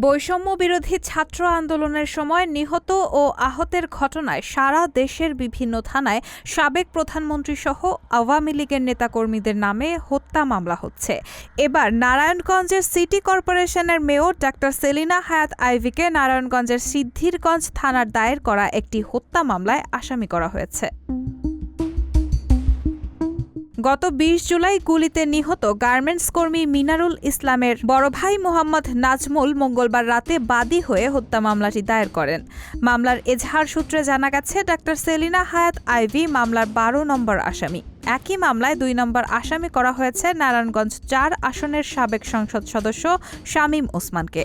বৈষম্য বিরোধী ছাত্র আন্দোলনের সময় নিহত ও আহতের ঘটনায় সারা দেশের বিভিন্ন থানায় সাবেক প্রধানমন্ত্রীসহ আওয়ামী লীগের নেতাকর্মীদের নামে হত্যা মামলা হচ্ছে। এবার নারায়ণগঞ্জের সিটি কর্পোরেশনের মেয়র ডাক্তার সেলিনা হায়াৎ আইভীকে নারায়ণগঞ্জের সিদ্ধিরগঞ্জ থানার দায়ের করা একটি হত্যা মামলায় আসামি করা হয়েছে। গত ২০ জুলাই গুলিতে নিহত গার্মেন্টস কর্মী মিনারুল ইসলামের বড় ভাই মোহাম্মদ নাজমুল মঙ্গলবার রাতে বাদী হয়ে হত্যা মামলাটি দায়ের করেন। মামলার এজাহার সূত্রে জানা গেছে, ডাক্তার সেলিনা হায়াৎ আইভী মামলার ১২ নম্বর আসামি। একই মামলায় ২ নম্বর আসামি করা হয়েছে নারায়ণগঞ্জ ৪ আসনের সাবেক সংসদ সদস্য শামীম ওসমানকে।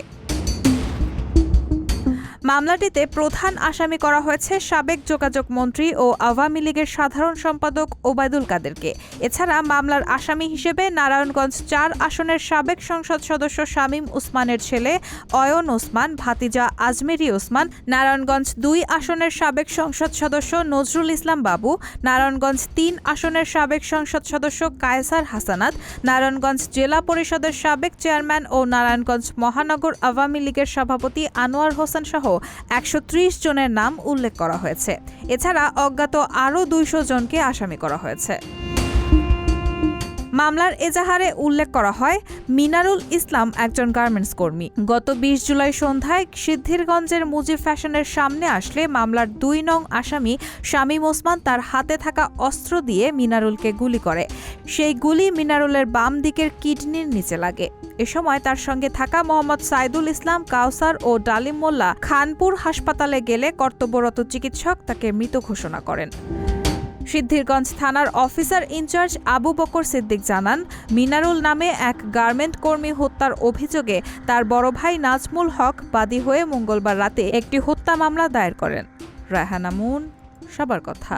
মামলাটিতে প্রধান আসামি করা হয়েছে সাবেক যোগাযোগ মন্ত্রী ও আওয়ামী লীগের সাধারণ সম্পাদক ওবায়দুল কাদেরকে। এছাড়া মামলার আসামি হিসেবে নারায়ণগঞ্জ ৪ আসনের সাবেক সংসদ সদস্য শামীম ওসমানের ছেলে অয়ন ওসমান, ভাতিজা আজমেরী ওসমান, নারায়ণগঞ্জ ২ আসনের সাবেক সংসদ সদস্য নজরুল ইসলাম বাবু, নারায়ণগঞ্জ ৩ আসনের সাবেক সংসদ সদস্য কায়সার হাসানাত, নারায়ণগঞ্জ জেলা পরিষদের সাবেক চেয়ারম্যান ও নারায়ণগঞ্জ মহানগর আওয়ামী লীগের সভাপতি আনোয়ার হোসেন সহ ১৩০ জনের নাম উল্লেখ করা হয়েছে। এছাড়া অজ্ঞাত আরও ২০০ জনকে আসামি করা হয়েছে। মামলার এজাহারে উল্লেখ করা হয়, মিনারুল ইসলাম একজন গার্মেন্টস কর্মী। গত ২০ জুলাই সন্ধ্যায় সিদ্ধিরগঞ্জের মুজিব ফ্যাশনের সামনে আসলে মামলার ২ নং আসামি শামীম ওসমান তার হাতে থাকা অস্ত্র দিয়ে মিনারুলকে গুলি করে। সেই গুলি মিনারুলের বাম দিকের কিডনির নিচে লাগে। এ সময় তার সঙ্গে থাকা মোহাম্মদ সাইদুল ইসলাম, কাউসার ও ডালিম মোল্লা খানপুর হাসপাতালে গেলে কর্তব্যরত চিকিৎসক তাকে মৃত ঘোষণা করেন। সিদ্ধিরগঞ্জ থানার অফিসার ইনচার্জ আবু বকর সিদ্দিক জানান, মিনারুল নামে এক গার্মেন্ট কর্মী হত্যার অভিযোগে তার বড় ভাই নাজমুল হক বাদী হয়ে মঙ্গলবার রাতে একটি হত্যা মামলা দায়ের করেন। রায়হানা মুন, সবার কথা।